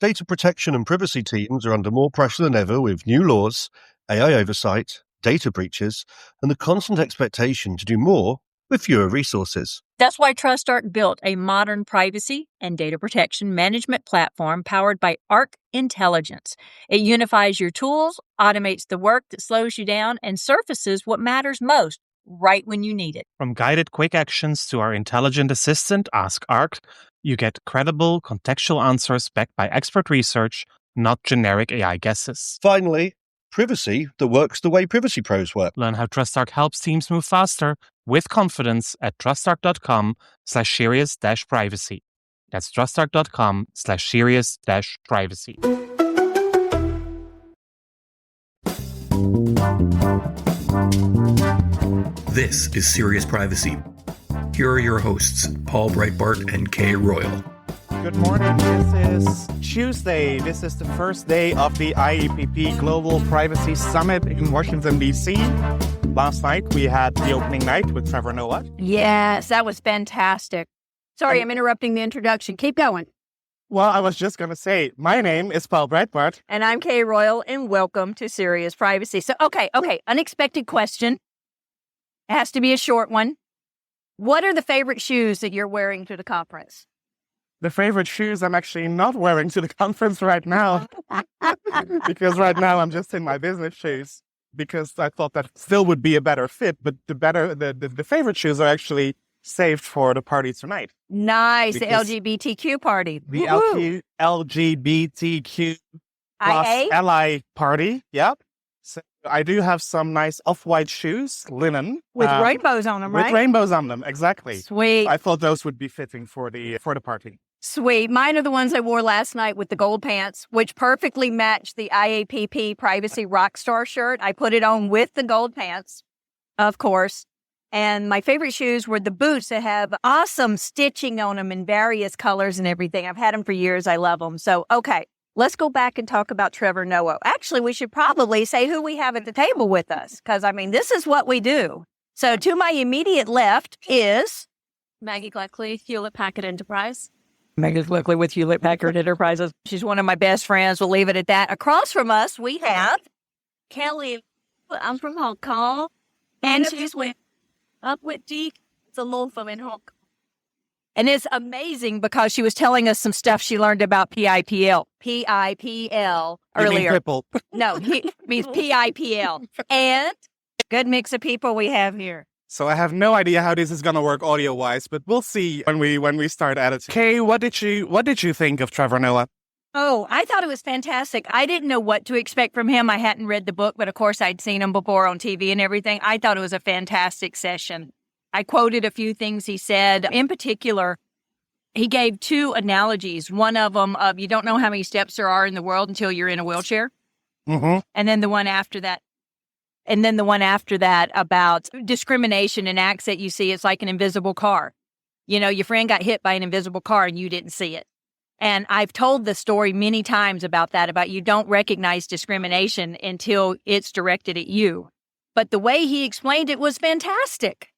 Data protection and privacy teams are under more pressure than ever with new laws, AI oversight, data breaches, and the constant expectation to do more with fewer resources. That's why TrustArc built a modern privacy and data protection management platform powered by Arc Intelligence. It unifies your tools, automates the work that slows you down, and surfaces what matters most right when you need it. From guided quick actions to our intelligent assistant, Ask Arc, you get credible, contextual answers backed by expert research, not generic AI guesses. Finally, privacy that works the way privacy pros work. Learn how TrustArc helps teams move faster with confidence at trustarc.com/serious-privacy. That's trustarc.com/serious-privacy. This is Serious Privacy. Here are your hosts, Paul Breitbart and Kay Royal. Good morning. This is Tuesday. This is the first day of the IAPP Global Privacy Summit in Washington, D.C. Last night, we had the opening night with Trevor Noah. Yes, that was fantastic. Sorry, I'm interrupting the introduction. Keep going. Well, I was just going to say, my name is Paul Breitbart. And I'm Kay Royal, and welcome to Serious Privacy. So, okay. Unexpected question. It has to be a short one. What are the favorite shoes that you're wearing to the conference? The favorite shoes I'm actually not wearing to the conference right now. Because right now I'm just in my business shoes. Because I thought that still would be a better fit. But the favorite shoes are actually saved for the party tonight. Nice. Because the LGBTQ party. The LGBTQ plus ally party. Yep. So I do have some nice off-white shoes, linen. With rainbows on them, right? With rainbows on them, exactly. Sweet. I thought those would be fitting for the party. Sweet. Mine are the ones I wore last night with the gold pants, which perfectly matched the IAPP Privacy Rockstar shirt. I put it on with the gold pants, of course. And my favorite shoes were the boots that have awesome stitching on them in various colors and everything. I've had them for years. I love them. So, okay, let's go back and talk about Trevor Noah. Actually, we should probably say who we have at the table with us, because, this is what we do. So to my immediate left is Maggie Gleckley, Hewlett-Packard Enterprise. Megan Glickley with Hewlett-Packard Enterprises. She's one of my best friends. We'll leave it at that. Across from us, we have Kelly. I'm from Hong Kong. And she's up with Deek. It's a law firm in Hong Kong. And it's amazing because she was telling us some stuff she learned about PIPL. PIPL earlier. No, it means PIPL. And good mix of people we have here. So I have no idea how this is going to work audio-wise, but we'll see when we start editing. Kay, what did you think of Trevor Noah? Oh, I thought it was fantastic. I didn't know what to expect from him. I hadn't read the book, but of course I'd seen him before on TV and everything. I thought it was a fantastic session. I quoted a few things he said. In particular, he gave two analogies. One of them of you don't know how many steps there are in the world until you're in a wheelchair. Mm-hmm. And then the one after that. About discrimination and acts that you see. It's like an invisible car. Your friend got hit by an invisible car and you didn't see it. And I've told the story many times about you don't recognize discrimination until it's directed at you. But the way he explained it was fantastic.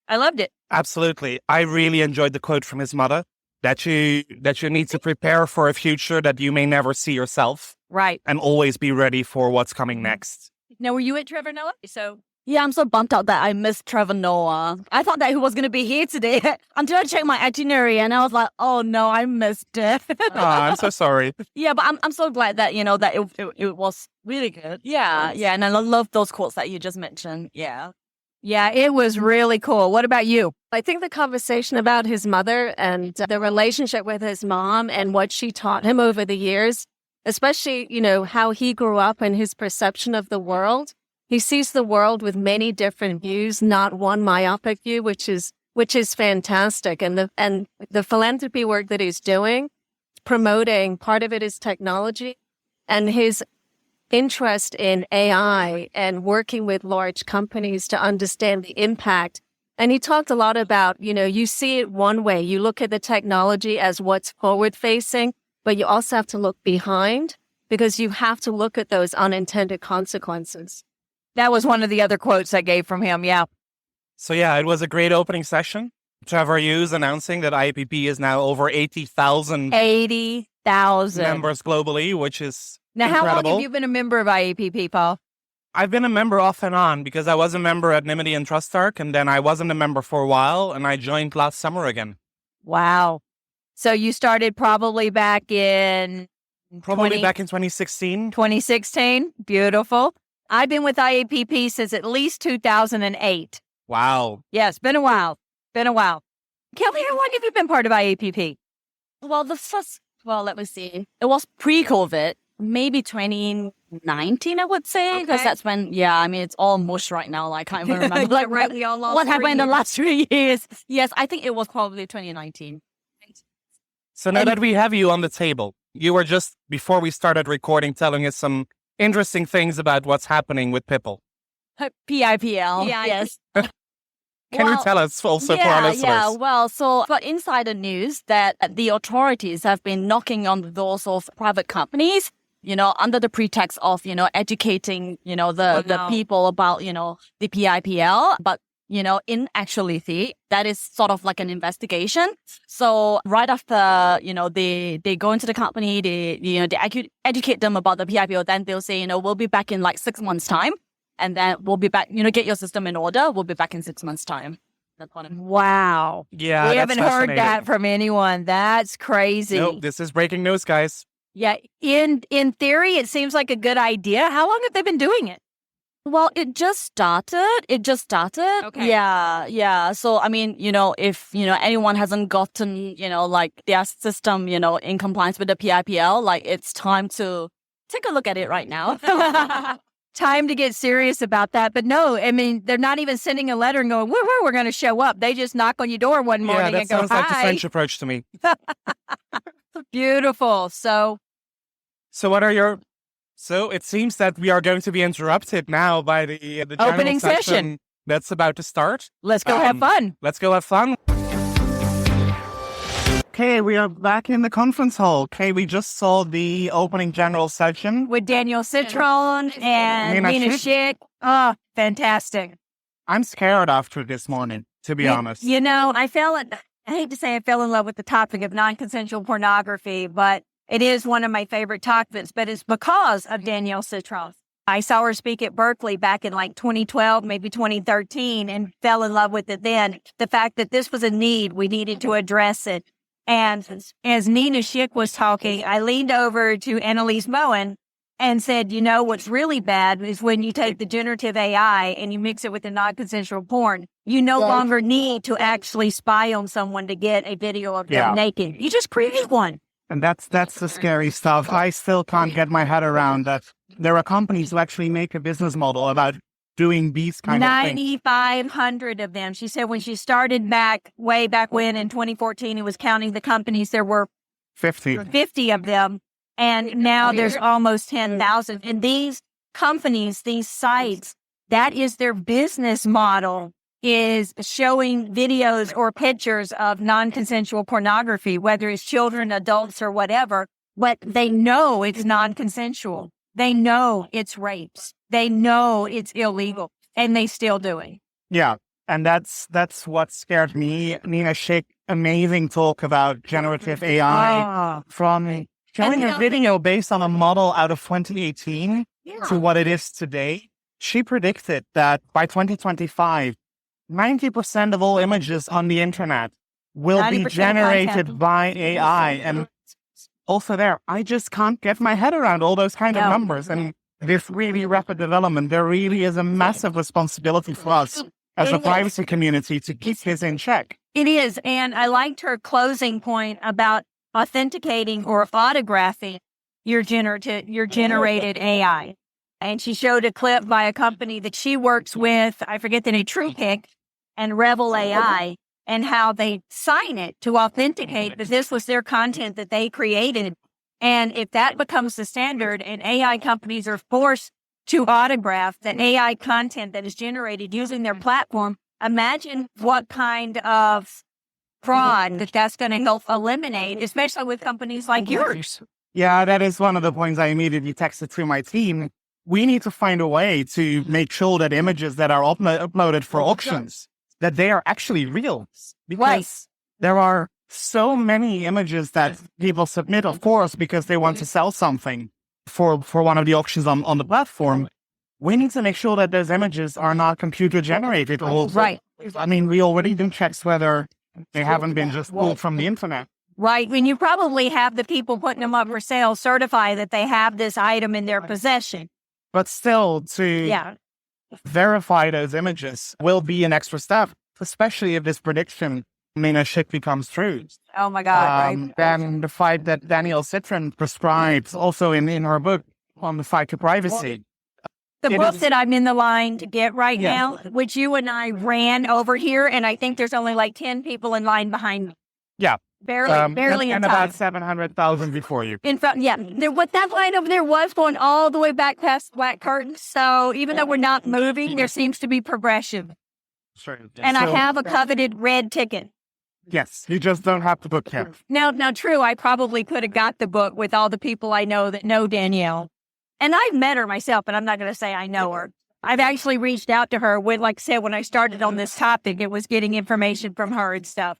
I loved it. Absolutely. I really enjoyed the quote from his mother that you need to prepare for a future that you may never see yourself. Right. And always be ready for what's coming next. Now, were you at Trevor Noah? Yeah, I'm so bummed out that I missed Trevor Noah. I thought that he was going to be here today until I checked my itinerary and I was like, oh no, I missed it. Oh, I'm so sorry. Yeah, but I'm so glad that, that it was really good. Yeah, and I love those quotes that you just mentioned. Yeah. Yeah, it was really cool. What about you? I think the conversation about his mother and the relationship with his mom and what she taught him over the years, especially, how he grew up and his perception of the world. He sees the world with many different views, not one myopic view, which is fantastic. And the philanthropy work that he's doing, promoting, part of it is technology, and his interest in AI and working with large companies to understand the impact. And he talked a lot about, you see it one way. You look at the technology as what's forward facing, but you also have to look behind because you have to look at those unintended consequences. That was one of the other quotes I gave from him, yeah. So yeah, it was a great opening session. Trevor Hughes announcing that IAPP is now over 80,000 2,000 members globally, which is Now, incredible. how long have you been a member of IAPP, Paul? I've been a member off and on because I was a member at Nimity and TrustArc, and then I wasn't a member for a while, and I joined last summer again. Wow. So you started probably back in Back in 2016. 2016. Beautiful. I've been with IAPP since at least 2008. Wow. Yeah, it's been a while. Kelly, how long have you been part of IAPP? Well, let me see. It was pre-COVID, maybe 2019, I would say, because Okay. that's when, it's all mush right now. I can't even remember. Yeah, right, we all lost what happened 3 in the years. last 3 years? Yes, I think it was probably 2019. So now And- that we have you on the table, you were just, before we started recording, telling us some interesting things about what's happening with Pipple. PIPL. Yeah, Yes. Can you tell us also for our listeners? Yeah, well, so for insider news that the authorities have been knocking on the doors of private companies, under the pretext of, educating, the people about, the PIPL. But, in actuality, that is sort of like an investigation. So right after, they go into the company, they educate them about the PIPL, then they'll say, we'll be back in like 6 months' time. And then we'll be back, get your system in order. We'll be back in 6 months' time. That's what I'm... Wow. Yeah, We that's haven't heard fascinating. that from anyone. That's crazy. Nope, this is breaking news, guys. Yeah, in theory, it seems like a good idea. How long have they been doing it? Well, it just started. Okay. Yeah. So, I mean, if, anyone hasn't gotten, like their system, in compliance with the PIPL, like it's time to take a look at it right now. Time to get serious about that. But no, I mean, they're not even sending a letter and going, woo-hoo, we're going to show up. They just knock on your door one morning Yeah, that and go, sounds like the hi. French approach to me. Beautiful. So So what are your... So it seems that we are going to be interrupted now by the general Opening session that's about to start. let's go have fun. Let's go have fun. Okay, we are back in the conference hall. Okay, we just saw the opening general session. With Daniel Citron and Nina Nina Schick. Oh, fantastic. I'm scared after this morning, to be honest. I hate to say I fell in love with the topic of non-consensual pornography, but it is one of my favorite topics, but it's because of Danielle Citron. I saw her speak at Berkeley back in like 2012, maybe 2013, and fell in love with it then. The fact that this was a need, we needed to address it. And as Nina Schick was talking, I leaned over to Annalise Moen and said, what's really bad is when you take the generative AI and you mix it with the non-consensual porn. You no longer need to actually spy on someone to get a video of them naked. You just create one. And that's the scary stuff. I still can't get my head around that there are companies who actually make a business model about doing these kind of things. 9,500 of them. She said when she started way back when in 2014, it was counting the companies. There were 50 of them. And now there's almost 10,000. And these companies, these sites, that is their business model, is showing videos or pictures of non-consensual pornography, whether it's children, adults, or whatever. But they know it's non-consensual. They know it's rapes. They know it's illegal, and they still do it. Yeah, and that's what scared me. Nina Schick, amazing talk about generative AI from showing a video based on a model out of 2018 to what it is today. She predicted that by 2025, 90% of all images on the internet will be generated by AI. And also there, I just can't get my head around all those kind of numbers. And this really rapid development, there really is a massive responsibility for us as a privacy community to keep this in check. It is. And I liked her closing point about authenticating or photographing your generated AI. And she showed a clip by a company that she works with, I forget the name, TruePic and Revel AI, and how they sign it to authenticate that this was their content that they created. And if that becomes the standard and AI companies are forced to autograph the AI content that is generated using their platform, imagine what kind of fraud that's going to help eliminate, especially with companies like yours. Yeah, that is one of the points I immediately texted to my team. We need to find a way to make sure that images that are uploaded for auctions, that they are actually real. Because there are so many images that people submit, of course, because they want to sell something for one of the auctions on the platform. We need to make sure that those images are not computer generated. Right. I mean, we already do checks whether they haven't been just pulled from the internet. Right. When you probably have the people putting them up for sale certify that they have this item in their possession. But still, to verify those images will be an extra step, especially if this prediction, shit becomes true. Oh my God. Right. Then the fight that Danielle Citron prescribes also in her book on the fight to privacy. The book that I'm in the line to get right now, which you and I ran over here, and I think there's only like 10 people in line behind me. Yeah. Barely and in time. about 700,000 before you. In fact, what that line over there was going all the way back past the black curtain. So even though we're not moving, there seems to be progression. Sure. And I have a coveted red ticket. Yes, you just don't have the book yet. Now, true, I probably could have got the book with all the people I know that know Danielle. And I've met her myself, but I'm not going to say I know her. I've actually reached out to her when, like I said, when I started on this topic, it was getting information from her and stuff.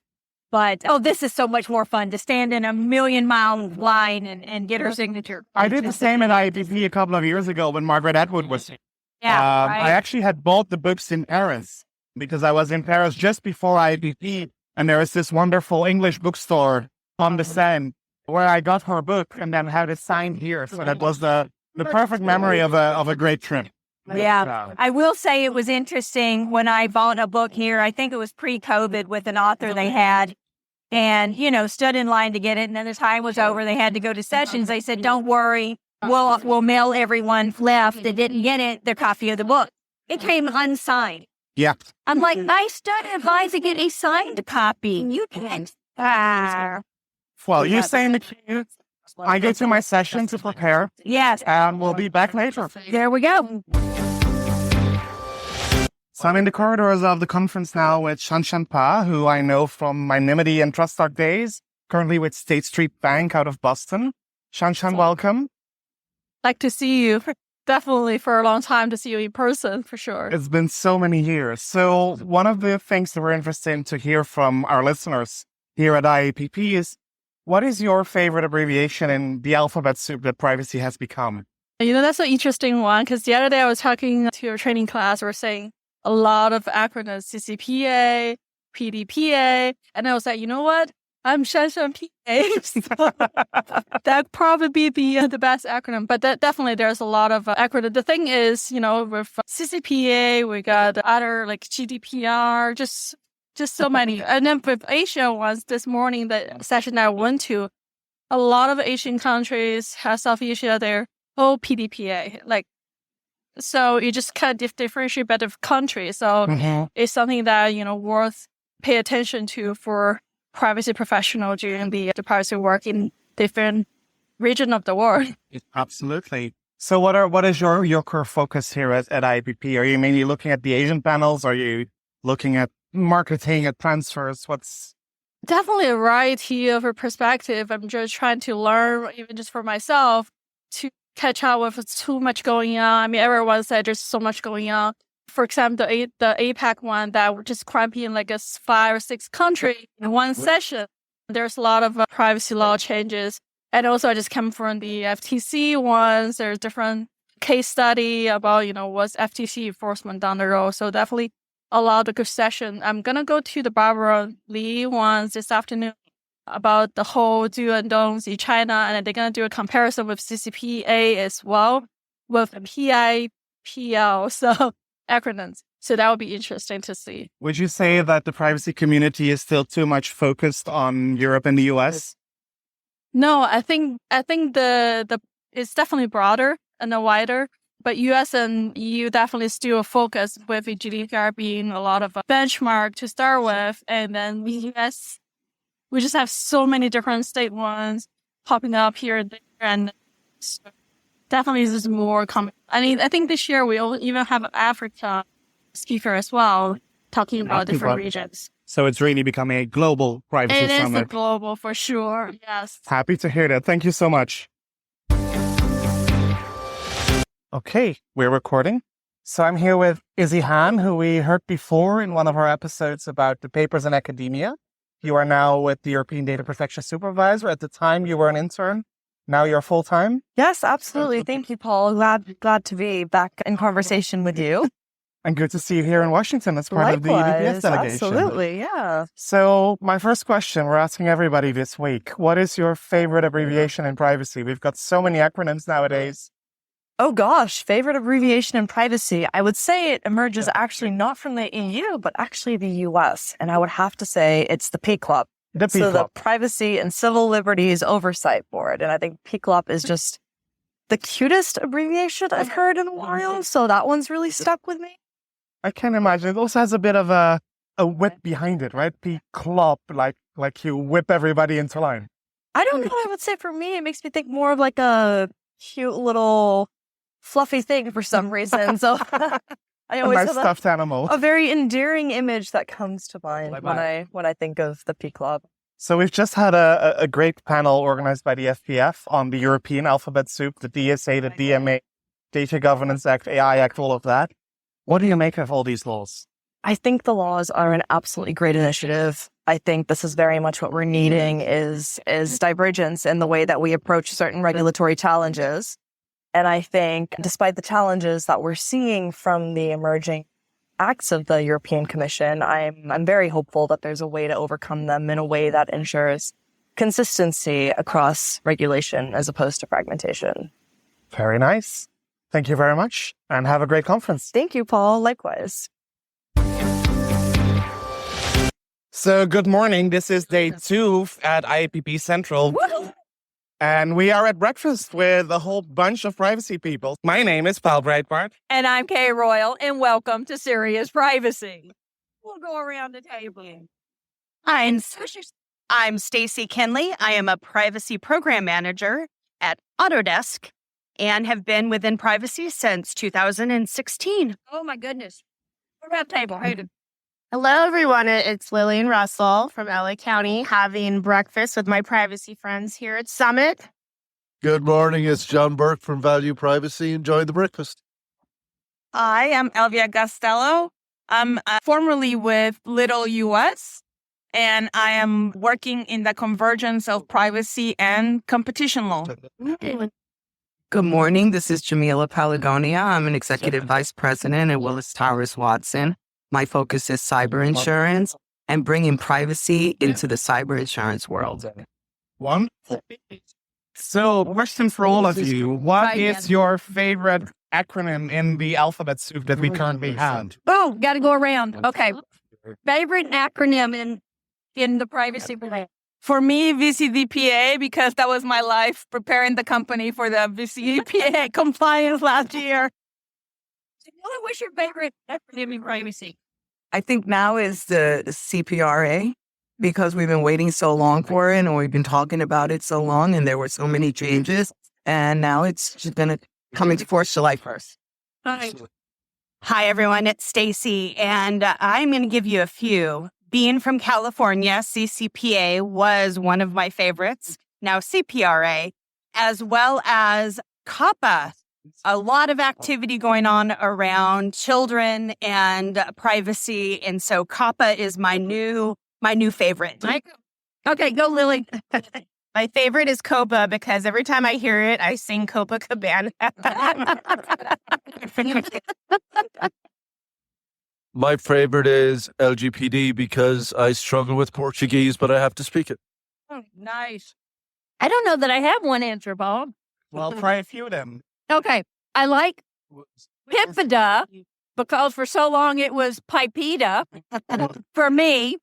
But, this is so much more fun to stand in a 1,000,000-mile line and get her signature. I did the same at IAPP a couple of years ago when Margaret Atwood was here. Yeah, right. I actually had bought the books in Paris because I was in Paris just before IAPP, and there was this wonderful English bookstore on the Seine where I got her book and then had it signed here. So that was the perfect memory of a great trip. Yeah. I will say it was interesting when I bought a book here. I think it was pre-COVID with an author they had and, stood in line to get it. And then the time was over. They had to go to sessions. They said, don't worry. We'll mail everyone left that didn't get it their copy of the book. It came unsigned. Yeah. I'm like, I stood in line to get a signed copy. You can't. Well, you stay in the queue. I go to my session to prepare. Yes. And we'll be back later. There we go. So I'm in the corridors of the conference now with Shanshan Pa, who I know from my Nimity and Trust Talk days, currently with State Street Bank out of Boston. Shanshan, welcome. Like to see you. Definitely for a long time to see you in person, for sure. It's been so many years. So one of the things that we're interested to hear from our listeners here at IAPP is, what is your favorite abbreviation in the alphabet soup that privacy has become? That's an interesting one, because the other day I was talking to a training class, we were saying a lot of acronyms, CCPA, PDPA, and I was like, you know what? I'm Shanshan PA. So that'd probably be the best acronym. But definitely there's a lot of acronym. The thing is, with CCPA, we got other like GDPR, just so many. And then with Asian ones, this morning, the session I went to, a lot of Asian countries, South Asia, they're PDPA. So you just kind of differentiate by the country. So it's something that, worth pay attention to for privacy professional during the privacy work in different region of the world. Absolutely. So what is your core focus here at IAPP? Are you mainly looking at the Asian panels? Are you looking at marketing, at transfers? What's definitely a variety of a perspective. I'm just trying to learn, even just for myself, to catch up with too much going on. I mean, everyone said there's so much going on. For example, the APAC one that we're just cramping in like 5 or 6 countries in one session. There's a lot of privacy law changes. And also I just came from the FTC ones. There's different case study about, what's FTC enforcement down the road. So definitely a lot of good session. I'm going to go to the Barbara Lee ones this afternoon about the whole do and don'ts in China. And they're going to do a comparison with CCPA as well, with PIPL. So acronyms. So that would be interesting to see. Would you say that the privacy community is still too much focused on Europe and the US? No, I think the it's definitely broader and wider, but US and EU definitely still focus with the GDPR being a lot of a benchmark to start with, and then the US, we just have so many different state ones popping up here and there, and so definitely this is more common. I mean, I think this year we'll even have an Africa speaker as well, talking about different regions. So it's really becoming a global privacy summit. It is a global for sure, yes. Happy to hear that. Thank you so much. Okay, we're recording. So I'm here with Izzy Han, who we heard before in one of our episodes about the papers in academia. You are now with the European Data Protection Supervisor. At the time, you were an intern. Now you're full-time? Yes, absolutely. Thank you, Paul. Glad to be back in conversation with you. And good to see you here in Washington as part of the UBS delegation. Absolutely, yeah. So my first question, we're asking everybody this week, what is your favorite abbreviation in privacy? We've got so many acronyms nowadays. Oh gosh, favorite abbreviation in privacy. I would say it emerges actually not from the EU, but actually the US. And I would have to say it's the PCLOP. The Privacy and Civil Liberties Oversight Board. And I think PCLOP is just the cutest abbreviation I've heard in a while. So that one's really stuck with me. I can imagine. It also has a bit of a whip behind it, right? PCLOP, like you whip everybody into line. I don't know what I would say for me. It makes me think more of like a cute little fluffy thing for some reason. So I always nice have stuffed animal. A very endearing image that comes to mind when I think of the PCLOP. So we've just had a great panel organized by the FPF on the European alphabet soup, the DSA, the DMA, Data Governance Act, AI Act, all of that. What do you make of all these laws? I think the laws are an absolutely great initiative. I think this is very much what we're needing is divergence in the way that we approach certain regulatory challenges. And I think despite the challenges that we're seeing from the emerging acts of the European Commission, I'm very hopeful that there's a way to overcome them in a way that ensures consistency across regulation as opposed to fragmentation. Very nice. Thank you very much, and have a great conference. Thank you, Paul. Likewise. So, good morning. This is day 2 at IAPP Central. Woo-hoo! And we are at breakfast with a whole bunch of privacy people. My name is Paul Breitbart. And I'm Kay Royal, and welcome to Serious Privacy. We'll go around the table. I'm Stacy Kenley. I am a privacy program manager at Autodesk and have been within privacy since 2016. Oh, my goodness. Around the table. Hello, everyone. It's Lillian Russell from LA County having breakfast with my privacy friends here at Summit. Good morning. It's John Burke from Value Privacy. Enjoy the breakfast. I am Elvia Gastello. I'm formerly with Little US, and I am working in the convergence of privacy and competition law. Good morning. This is Jamila Palagonia. I'm an executive vice president at Willis Towers Watson. My focus is cyber insurance and bringing privacy into the cyber insurance world. So, question for all of you. What is your favorite acronym in the alphabet soup that we currently have? Oh, got to go around. Okay. Favorite acronym in the privacy plan? For me, VCDPA, because that was my life preparing the company for the VCDPA compliance last year. What's your favorite acronym in privacy? I think now is the CPRA, because we've been waiting so long for it and we've been talking about it so long and there were so many changes. And now it's just going to come into force July 1st. Hi, everyone. It's Stacy, and I'm going to give you a few. Being from California, CCPA was one of my favorites. Now CPRA, as well as COPPA. A lot of activity going on around children and privacy, and so COPPA is my new favorite. Okay, go Lily. My favorite is COPA because every time I hear it, I sing Copacabana. My favorite is LGPD because I struggle with Portuguese, but I have to speak it. Oh, nice. I don't know that I have one answer, Bob. Well, try a few of them. Okay. I like Pipida because for so long it was Pipeda for me.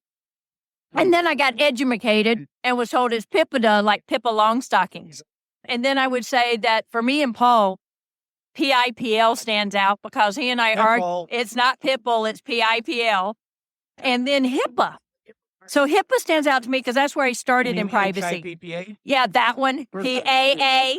And then I got educated and was told it's Pipida, like Pippa Longstockings. And then I would say that for me and Paul, PIPL stands out because he and I argue it's not Pipple, it's PIPL. And then HIPAA. So HIPAA stands out to me because that's where he started in privacy. Yeah, that one. PAA.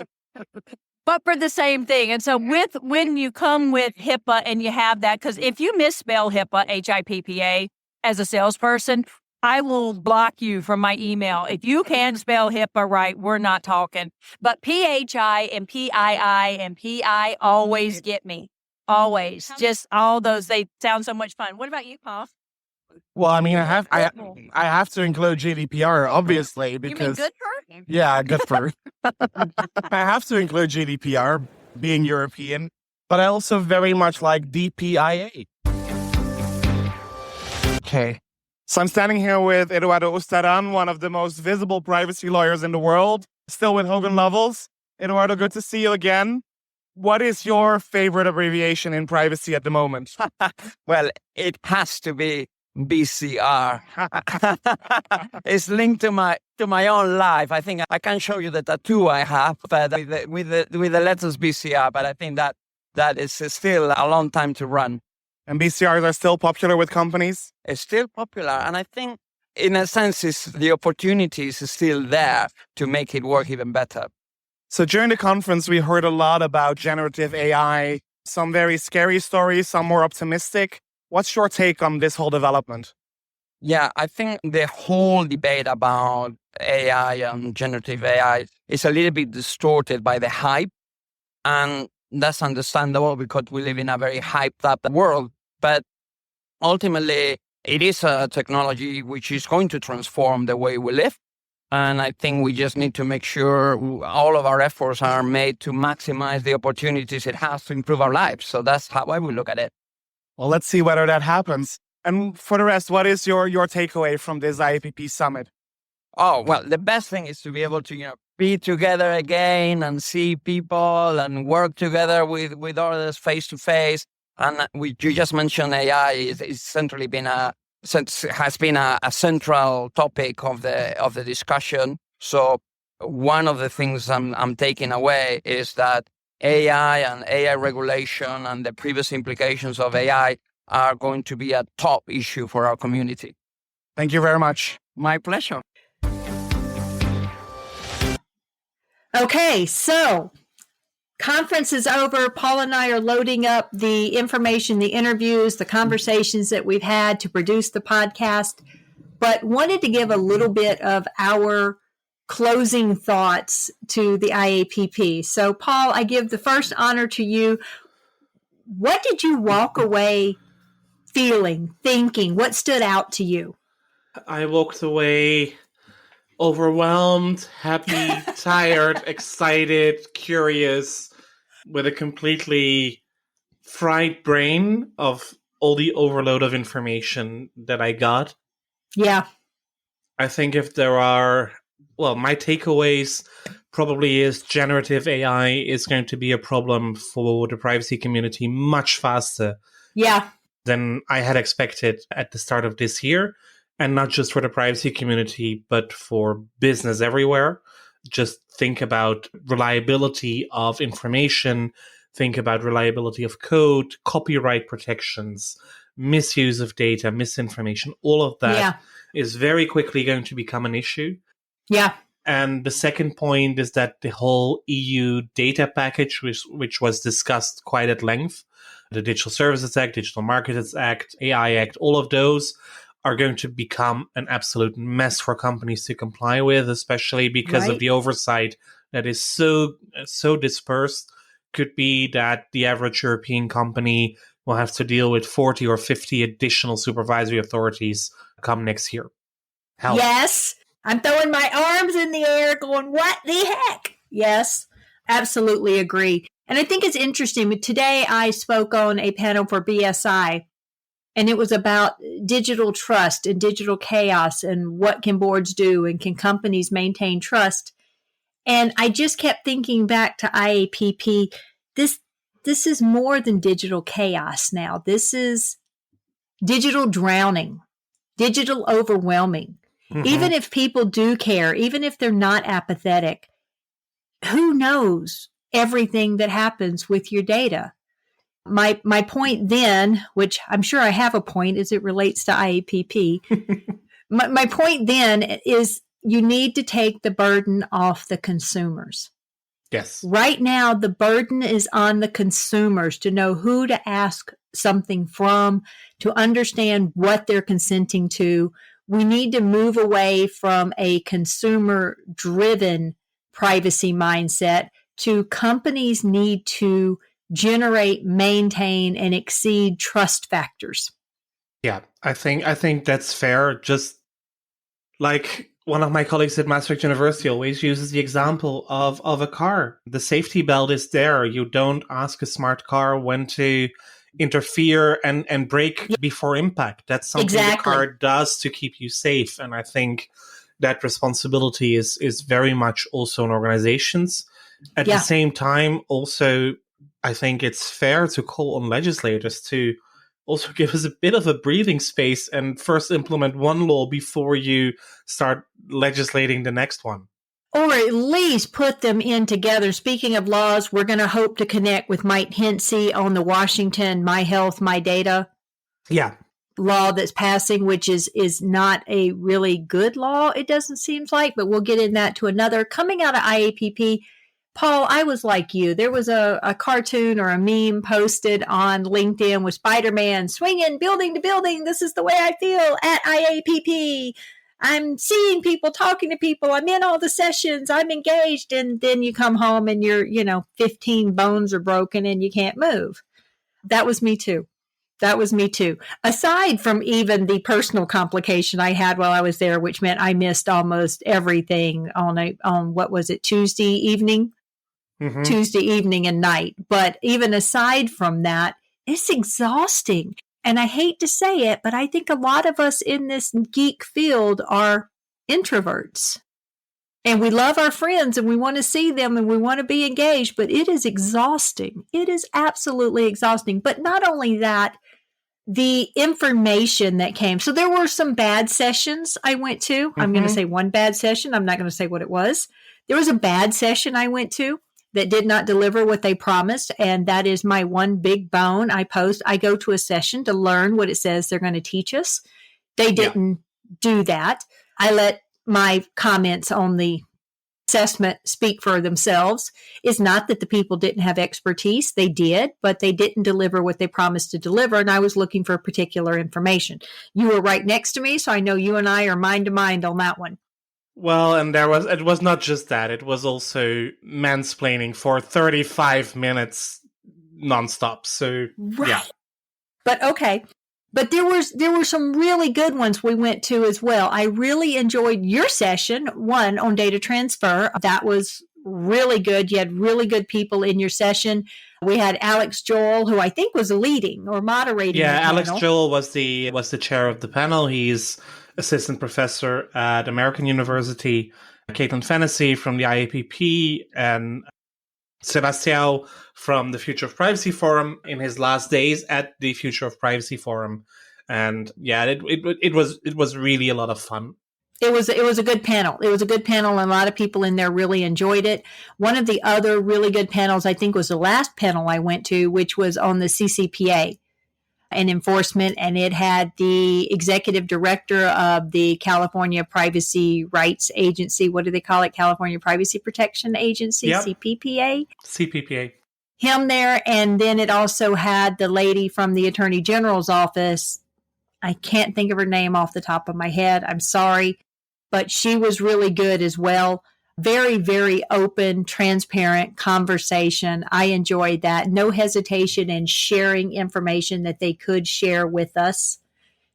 But for the same thing. And so when you come with HIPAA and you have that, because if you misspell HIPAA, HIPPA, as a salesperson, I will block you from my email. If you can't spell HIPAA right, we're not talking. But PHI and PII and PI always get me. Always. Just all those, they sound so much fun. What about you, Paul? Well, I mean, I have to include GDPR, obviously, because... You mean good for? Yeah, good for. I have to include GDPR, being European, but I also very much like DPIA. Okay. So I'm standing here with Eduardo Ustaran, one of the most visible privacy lawyers in the world, still with Hogan Lovells. Eduardo, good to see you again. What is your favorite abbreviation in privacy at the moment? Well, it has to be BCR. It's linked to my own life. I think I can show you the tattoo I have with the letters BCR, but I think that is still a long time to run. And BCRs are still popular with companies? It's still popular, and I think in a sense the opportunity is still there to make it work even better. So during the conference, we heard a lot about generative AI, some very scary stories, some more optimistic. What's your take on this whole development? Yeah, I think the whole debate about AI and generative AI is a little bit distorted by the hype. And that's understandable because we live in a very hyped up world. But ultimately, it is a technology which is going to transform the way we live. And I think we just need to make sure all of our efforts are made to maximize the opportunities it has to improve our lives. So that's how I would look at it. Well, let's see whether that happens. And for the rest, what is your takeaway from this IAPP summit? Oh, well, the best thing is to be able to, be together again and see people and work together with others face to face. And you just mentioned AI is centrally been has been a central topic of the discussion. So one of the things I'm taking away is that AI and AI regulation and the previous implications of AI are going to be a top issue for our community. Thank you very much. My pleasure. Okay, so conference is over. Paul and I are loading up the information, the interviews, the conversations that we've had to produce the podcast, but wanted to give a little bit of our closing thoughts to the IAPP. So, Paul, I give the first honor to you. What did you walk away feeling, thinking? What stood out to you? I walked away overwhelmed, happy, tired, excited, curious, with a completely fried brain of all the overload of information that I got. Yeah. I think if there are, my takeaways probably is generative AI is going to be a problem for the privacy community much faster than I had expected at the start of this year. And not just for the privacy community, but for business everywhere. Just think about reliability of information, think about reliability of code, copyright protections, misuse of data, misinformation. All of that is very quickly going to become an issue. Yeah. And the second point is that the whole EU data package, which was discussed quite at length, the Digital Services Act, Digital Markets Act, AI Act, all of those are going to become an absolute mess for companies to comply with, especially because of the oversight that is so dispersed. Could be that the average European company will have to deal with 40 or 50 additional supervisory authorities come next year. Help. Yes. I'm throwing my arms in the air going, what the heck? Yes, absolutely agree. And I think it's interesting. Today I spoke on a panel for BSI, and it was about digital trust and digital chaos and what can boards do and can companies maintain trust. And I just kept thinking back to IAPP. This is more than digital chaos now. This is digital drowning, digital overwhelming. Mm-hmm. Even if people do care, even if they're not apathetic, who knows everything that happens with your data? My point then, which I'm sure I have a point as it relates to IAPP, my point then is you need to take the burden off the consumers. Yes. Right now, the burden is on the consumers to know who to ask something from, to understand what they're consenting to. We need to move away from a consumer-driven privacy mindset to companies need to generate, maintain, and exceed trust factors. Yeah, I think that's fair. Just like one of my colleagues at Maastricht University always uses the example of a car. The safety belt is there. You don't ask a smart car when to interfere and brake before impact. That's something the car does to keep you safe. And I think that responsibility is very much also in organizations. At the same time, also, I think it's fair to call on legislators to also give us a bit of a breathing space and first implement one law before you start legislating the next one. Or at least put them in together. Speaking of laws, we're going to hope to connect with Mike Hensey on the Washington My Health, My Data law that's passing, which is not a really good law, it doesn't seem like, but we'll get in that to another. Coming out of IAPP, Paul, I was like you. There was a cartoon or a meme posted on LinkedIn with Spider-Man swinging building to building. This is the way I feel at IAPP. I'm seeing people, talking to people. I'm in all the sessions. I'm engaged. And then you come home and you're, 15 bones are broken and you can't move. That was me too. Aside from even the personal complication I had while I was there, which meant I missed almost everything on what was it, Tuesday evening and night. But even aside from that, it's exhausting. And I hate to say it, but I think a lot of us in this geek field are introverts. And we love our friends and we want to see them and we want to be engaged, but it is exhausting. It is absolutely exhausting. But not only that, the information that came. So there were some bad sessions I went to. I'm going to say one bad session. I'm not going to say what it was. There was a bad session I went to that did not deliver what they promised. And that is my one big bone. I go to a session to learn what it says they're going to teach us. They didn't do that. I let my comments on the assessment speak for themselves. It's not that the people didn't have expertise. They did, but they didn't deliver what they promised to deliver. And I was looking for particular information. You were right next to me, so I know you and I are mind to mind on that one. Well, and it was not just that. It was also mansplaining for 35 minutes nonstop. So, yeah. But okay. But there were some really good ones we went to as well. I really enjoyed your session, one on data transfer. That was really good. You had really good people in your session. We had Alex Joel, who I think was leading or moderating. Yeah, the panel. Alex Joel was the chair of the panel. He's assistant professor at American University. Caitlin Fennessy from the IAPP and Sebastião from the Future of Privacy Forum in his last days at the Future of Privacy Forum. And yeah, it was really a lot of fun. It was a good panel. It was a good panel, and a lot of people in there really enjoyed it. One of the other really good panels, I think, was the last panel I went to, which was on the CCPA and enforcement, and it had the executive director of the California Privacy Rights Agency. What do they call it? California Privacy Protection Agency, CPPA? CPPA. Him there, and then it also had the lady from the Attorney General's office. I can't think of her name off the top of my head. I'm sorry, but she was really good as well. Very, very open, transparent conversation. I enjoyed that. No hesitation in sharing information that they could share with us.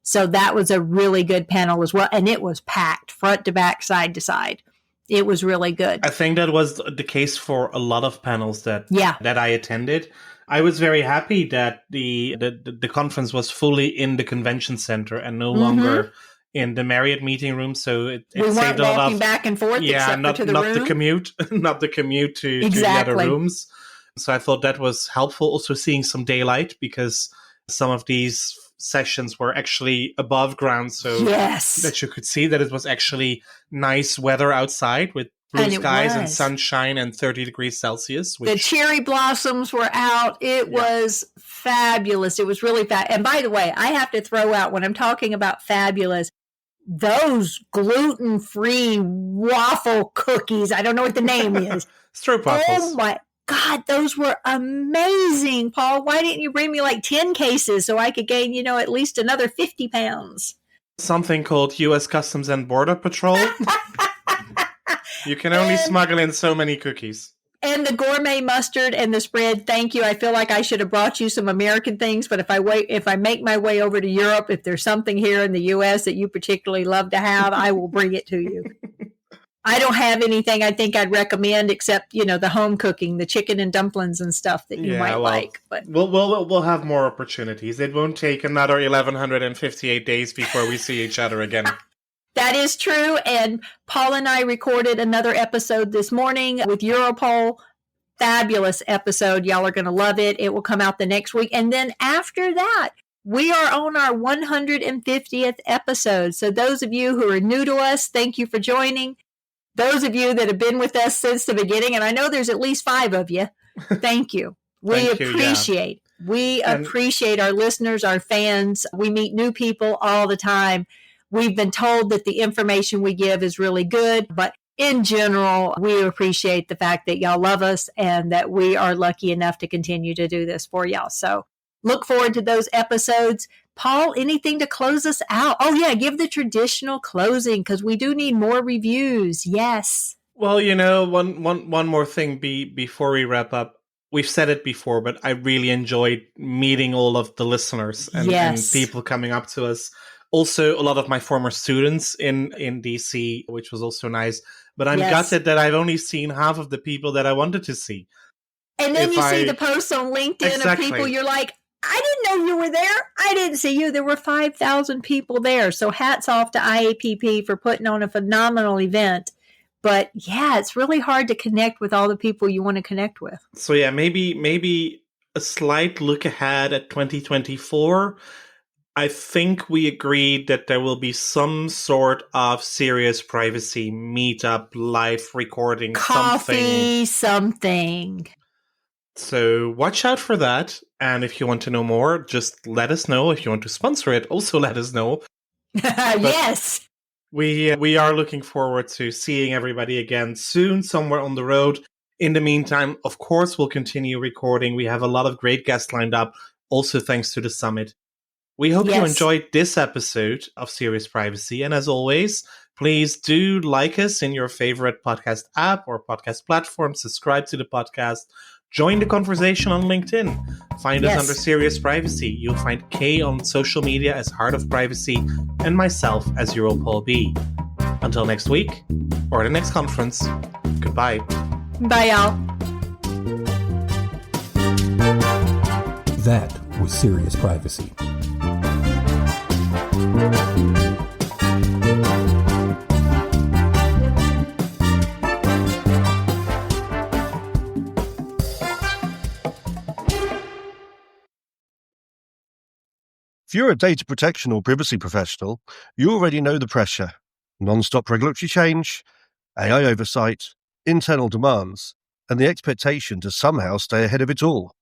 So that was a really good panel as well. And it was packed front to back, side to side. It was really good. I think that was the case for a lot of panels that I attended. I was very happy that the conference was fully in the convention center and no longer in the Marriott meeting room. So it saved a lot of walking back and forth. Not the commute, not the commute to the other rooms. So I thought that was helpful. Also seeing some daylight because some of these sessions were actually above ground, so that you could see that it was actually nice weather outside with blue skies and sunshine and 30 degrees Celsius. The cherry blossoms were out. It was fabulous. It was really fabulous. And by the way, I have to throw out, when I'm talking about fabulous, those gluten-free waffle cookies. I don't know what the name is. Stroopwafels. Oh my God, those were amazing, Paul. Why didn't you bring me like 10 cases so I could gain, at least another 50 pounds? Something called U.S. Customs and Border Patrol. You can only smuggle in so many cookies. And the gourmet mustard and the spread, thank you. I feel like I should have brought you some American things, but if I make my way over to Europe, if there's something here in the U.S. that you particularly love to have, I will bring it to you. I don't have anything I think I'd recommend except, the home cooking, the chicken and dumplings and stuff that you might like. But we'll have more opportunities. It won't take another 1158 days before we see each other again. That is true. And Paul and I recorded another episode this morning with Europol. Fabulous episode. Y'all are going to love it. It will come out the next week. And then after that, we are on our 150th episode. So those of you who are new to us, thank you for joining. Those of you that have been with us since the beginning, and I know there's at least 5 of you, thank you. We appreciate our listeners, our fans. We meet new people all the time. We've been told that the information we give is really good, but in general, we appreciate the fact that y'all love us and that we are lucky enough to continue to do this for y'all. So look forward to those episodes. Paul, anything to close us out? Oh, yeah, give the traditional closing because we do need more reviews. Yes. Well, one more thing before we wrap up. We've said it before, but I really enjoyed meeting all of the listeners and people coming up to us. Also, a lot of my former students in DC, which was also nice. But I'm gutted that I've only seen half of the people that I wanted to see. And then see the posts on LinkedIn of people, you're like, I didn't know you were there. I didn't see you. There were 5,000 people there. So hats off to IAPP for putting on a phenomenal event. But yeah, it's really hard to connect with all the people you want to connect with. So yeah, maybe a slight look ahead at 2024. I think we agreed that there will be some sort of serious privacy meetup, live recording, something. So watch out for that. And if you want to know more, just let us know. If you want to sponsor it, also let us know. Yes. We are looking forward to seeing everybody again soon, somewhere on the road. In the meantime, of course, we'll continue recording. We have a lot of great guests lined up, also thanks to the summit. We hope you enjoyed this episode of Serious Privacy. And as always, please do like us in your favorite podcast app or podcast platform. Subscribe to the podcast. Join the conversation on LinkedIn. Find us under Serious Privacy. You'll find Kay on social media as Heart of Privacy and myself as Europol B. Until next week or the next conference, goodbye. Bye, y'all. That was Serious Privacy. If you're a data protection or privacy professional, you already know the pressure. Non-stop regulatory change, AI oversight, internal demands, and the expectation to somehow stay ahead of it all.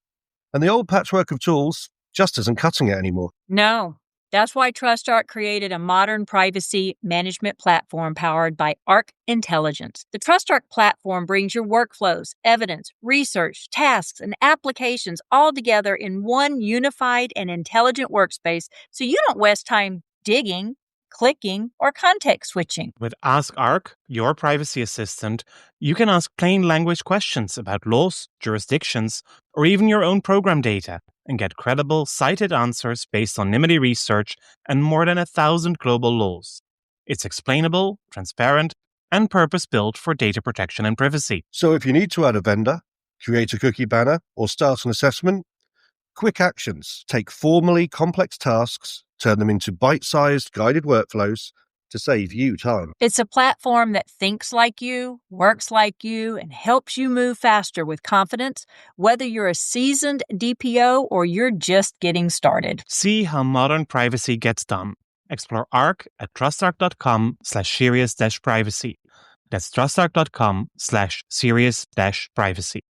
And the old patchwork of tools just isn't cutting it anymore. No. That's why TrustArc created a modern privacy management platform powered by Arc Intelligence. The TrustArc platform brings your workflows, evidence, research, tasks, and applications all together in one unified and intelligent workspace so you don't waste time digging, clicking, or context switching. With Ask Arc, your privacy assistant, you can ask plain language questions about laws, jurisdictions, or even your own program data, and get credible, cited answers based on NIMBY research and more than 1,000 global laws. It's explainable, transparent, and purpose-built for data protection and privacy. So if you need to add a vendor, create a cookie banner, or start an assessment, quick actions take formally complex tasks, turn them into bite-sized guided workflows to save you time. It's a platform that thinks like you, works like you, and helps you move faster with confidence, whether you're a seasoned DPO or you're just getting started. See how modern privacy gets done. Explore Arc at trustarc.com/serious-privacy. That's trustarc.com/serious-privacy.